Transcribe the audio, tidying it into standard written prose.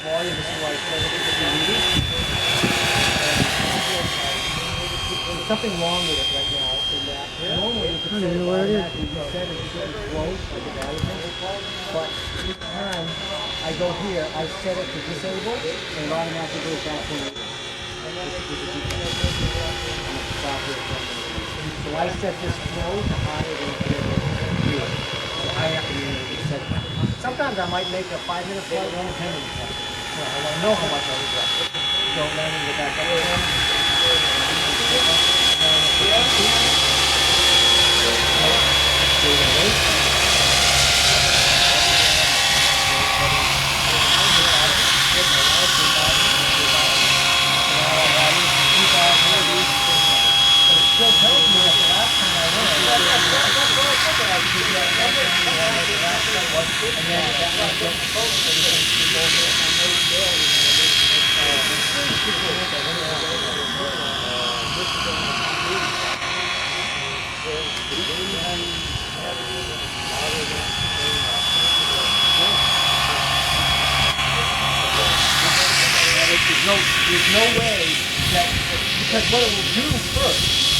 volume. This is why I said it is really. There's something wrong with it right now. In that normally you could set it automatically. You set it to close like a volume. But each time I go here, I set it to disable, and it automatically goes back to the so I set this flow to higher than here. So I have to set it. Sometimes I might make a 5-minute flight or a 10-minute flight. I want to know how much I was left. So landing the back up again. Still tells me that the last time I went, and then there's no way that, because what it will do first